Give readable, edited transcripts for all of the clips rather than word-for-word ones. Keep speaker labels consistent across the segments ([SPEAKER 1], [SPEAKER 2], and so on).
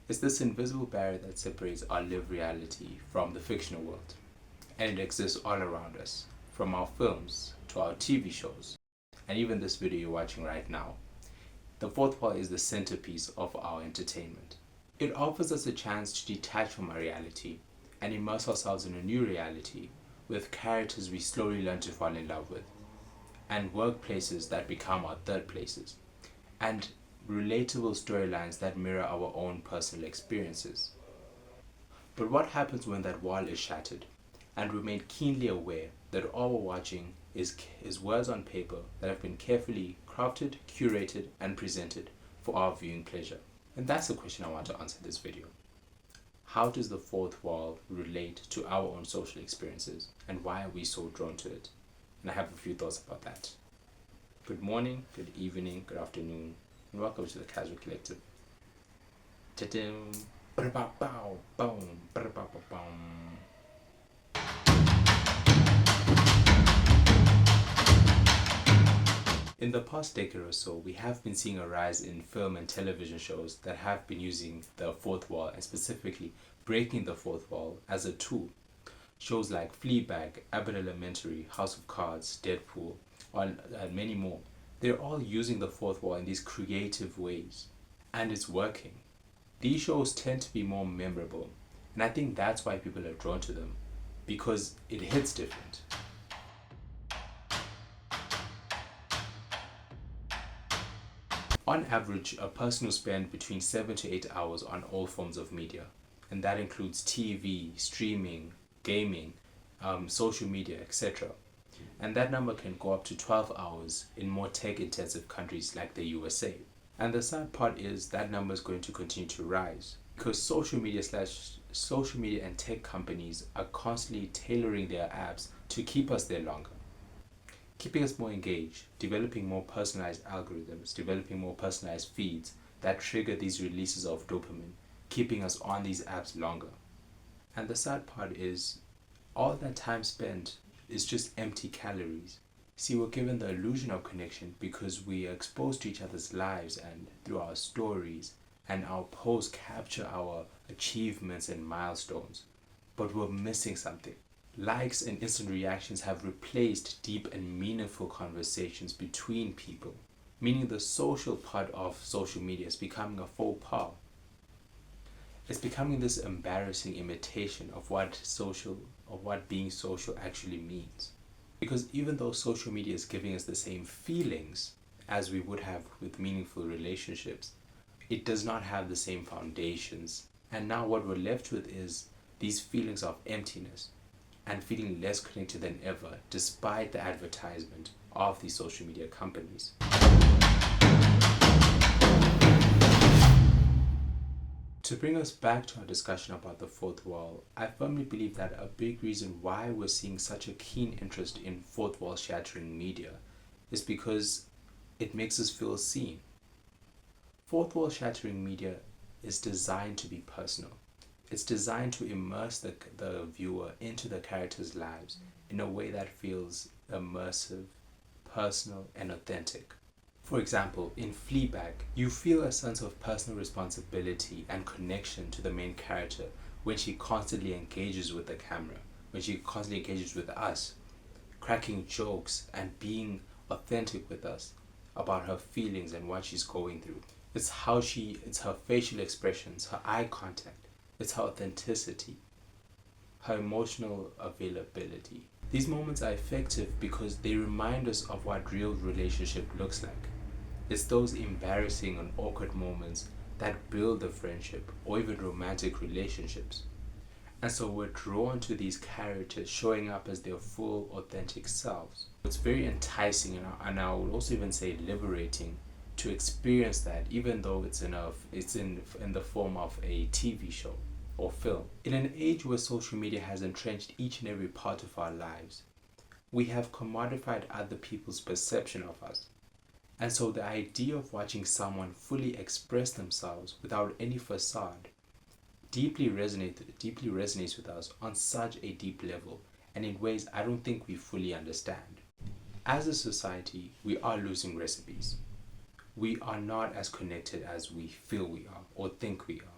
[SPEAKER 1] It's this invisible barrier that separates our lived reality from the fictional world. And it exists all around us, from our films to our TV shows, and even this video you're watching right now. The fourth wall is the centerpiece of our entertainment. It offers us a chance to detach from our reality and immerse ourselves in a new reality with characters we slowly learn to fall in love with, and workplaces that become our third places, and relatable storylines that mirror our own personal experiences. But what happens when that wall is shattered and remain keenly aware that all we're watching is words on paper that have been carefully crafted, curated, and presented for our viewing pleasure? And that's the question I want to answer in this video. How does the fourth wall relate to our own social experiences, and why are we so drawn to it? And I have a few thoughts about that. Good morning, good evening, good afternoon, and welcome to the Casual Collective. Ta-dum. Ba-da-ba-bow, boom, ba-da-ba-ba-boom. In the past decade or so, we have been seeing a rise in film and television shows that have been using the fourth wall, and specifically breaking the fourth wall as a tool. Shows like Fleabag, Abbott Elementary, House of Cards, Deadpool, and many more. They're all using the fourth wall in these creative ways, and it's working. These shows tend to be more memorable, and I think that's why people are drawn to them, because it hits different. On average, a person will spend between 7 to 8 hours on all forms of media, and that includes TV, streaming, gaming, social media, etc. And that number can go up to 12 hours in more tech-intensive countries like the USA. And the sad part is that number is going to continue to rise because social media and tech companies are constantly tailoring their apps to keep us there longer, keeping us more engaged, developing more personalized algorithms, developing more personalized feeds that trigger these releases of dopamine, keeping us on these apps longer. And the sad part is all that time spent is just empty calories. See, we're given the illusion of connection because we are exposed to each other's lives, and through our stories and our posts capture our achievements and milestones. But we're missing something. Likes and instant reactions have replaced deep and meaningful conversations between people, meaning the social part of social media is becoming a faux pas. It's becoming this embarrassing imitation of what being social actually means. Because even though social media is giving us the same feelings as we would have with meaningful relationships, it does not have the same foundations. And now what we're left with is these feelings of emptiness and feeling less connected than ever, despite the advertisement of these social media companies. To bring us back to our discussion about the fourth wall, I firmly believe that a big reason why we're seeing such a keen interest in fourth wall shattering media is because it makes us feel seen. Fourth wall shattering media is designed to be personal. It's designed to immerse the viewer into the characters' lives in a way that feels immersive, personal, and authentic. For example, in Fleabag, you feel a sense of personal responsibility and connection to the main character when she constantly engages with the camera, when she constantly engages with us, cracking jokes and being authentic with us about her feelings and what she's going through. It's her facial expressions, her eye contact, it's her authenticity, her emotional availability. These moments are effective because they remind us of what real relationship looks like. It's those embarrassing and awkward moments that build a friendship or even romantic relationships. And so we're drawn to these characters showing up as their full, authentic selves. It's very enticing, and I would also even say liberating, to experience that, even though it's in the form of a TV show or film. In an age where social media has entrenched each and every part of our lives, we have commodified other people's perception of us. And so the idea of watching someone fully express themselves without any facade deeply resonates with us on such a deep level, and in ways I don't think we fully understand. As a society, we are losing recipes. We are not as connected as we feel we are or think we are.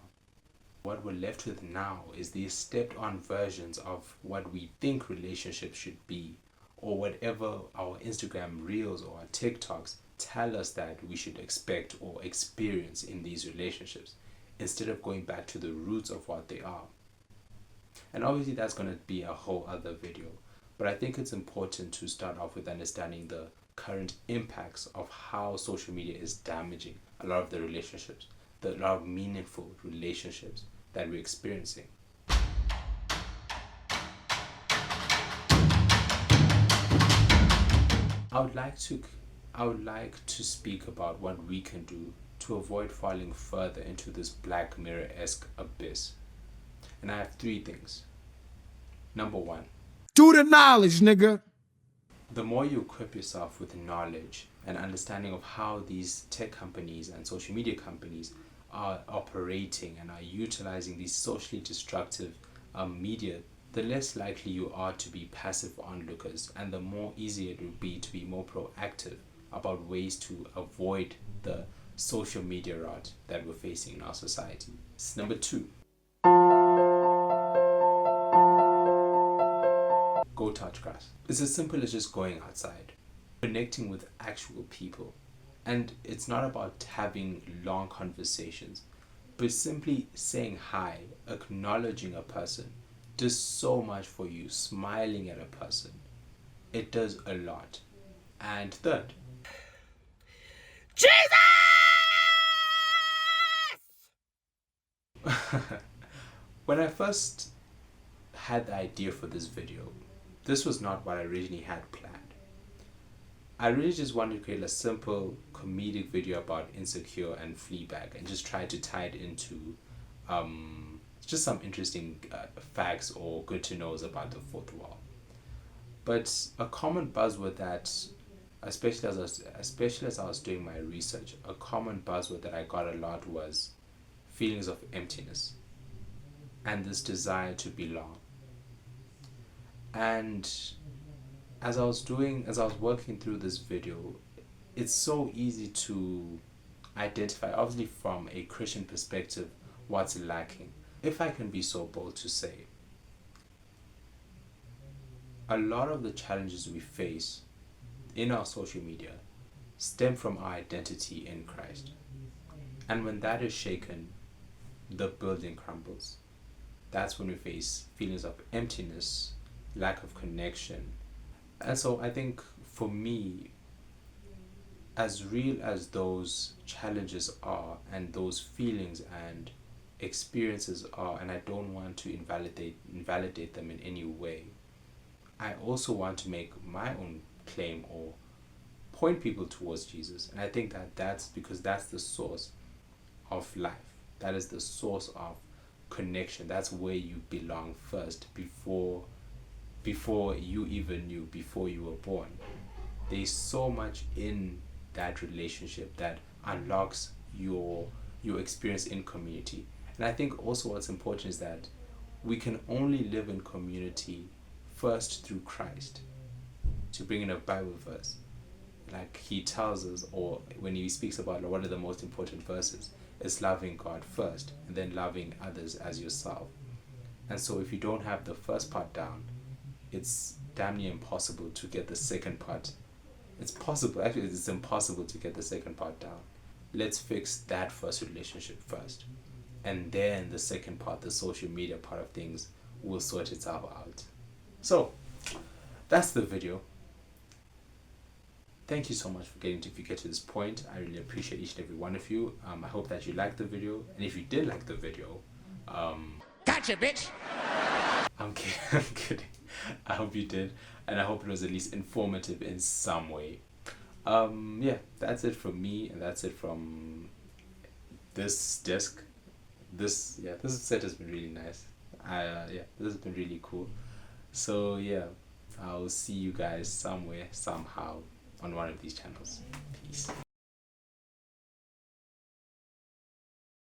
[SPEAKER 1] What we're left with now is these stepped on versions of what we think relationships should be, or whatever our Instagram reels or our TikToks tell us that we should expect or experience in these relationships, instead of going back to the roots of what they are. And obviously that's going to be a whole other video, but I think it's important to start off with understanding the current impacts of how social media is damaging a lot of the relationships, a lot of meaningful relationships that we're experiencing. I would like to speak about what we can do to avoid falling further into this Black Mirror-esque abyss. And I have 3 things. Number 1.
[SPEAKER 2] Do the knowledge, nigga.
[SPEAKER 1] The more you equip yourself with knowledge and understanding of how these tech companies and social media companies are operating and are utilizing these socially destructive media, the less likely you are to be passive onlookers, and the more easier it will be to be more proactive about ways to avoid the social media rot that we're facing in our society. Number 2. Go touch grass. It's as simple as just going outside, connecting with actual people. And it's not about having long conversations, but simply saying hi, acknowledging a person does so much for you. Smiling at a person, it does a lot. And third,
[SPEAKER 2] Jesus!
[SPEAKER 1] When I first had the idea for this video, this was not what I originally had planned. I really just wanted to create a simple comedic video about Insecure and Fleabag and just try to tie it into just some interesting facts or good to knows about the fourth wall. But a common buzzword that, especially as I was doing my research, a common buzzword that I got a lot was feelings of emptiness and this desire to belong. And as I was working through this video, it's so easy to identify, obviously from a Christian perspective, what's lacking. If I can be so bold to say, a lot of the challenges we face in our social media stem from our identity in Christ. And when that is shaken, the building crumbles. That's when we face feelings of emptiness, lack of connection. And so I think for me, as real as those challenges are and those feelings and experiences are, and I don't want to invalidate them in any way, I also want to make my own claim or point people towards Jesus. And I think that that's because that's the source of life. That is the source of connection. That's where you belong first, before you even knew, before you were born. There's so much in that relationship that unlocks your experience in community. And I think also what's important is that we can only live in community first through Christ. To bring in a Bible verse, like he tells us, or when he speaks about one of the most important verses, is loving God first and then loving others as yourself. And so if you don't have the first part down, it's damn near impossible to get the second part. It's possible, actually it's impossible to get the second part down. Let's fix that first relationship first, and then the second part, the social media part of things, will sort itself out. So that's the video. Thank you so much for if you get to this point. I really appreciate each and every one of you. I hope that you liked the video, and if you did like the video,
[SPEAKER 2] Gotcha, bitch!
[SPEAKER 1] I'm kidding. I hope you did, and I hope it was at least informative in some way. Yeah, that's it from me, and that's it from this desk. This set has been really nice. This has been really cool. So yeah, I'll see you guys somewhere, somehow, on one of these channels. Peace.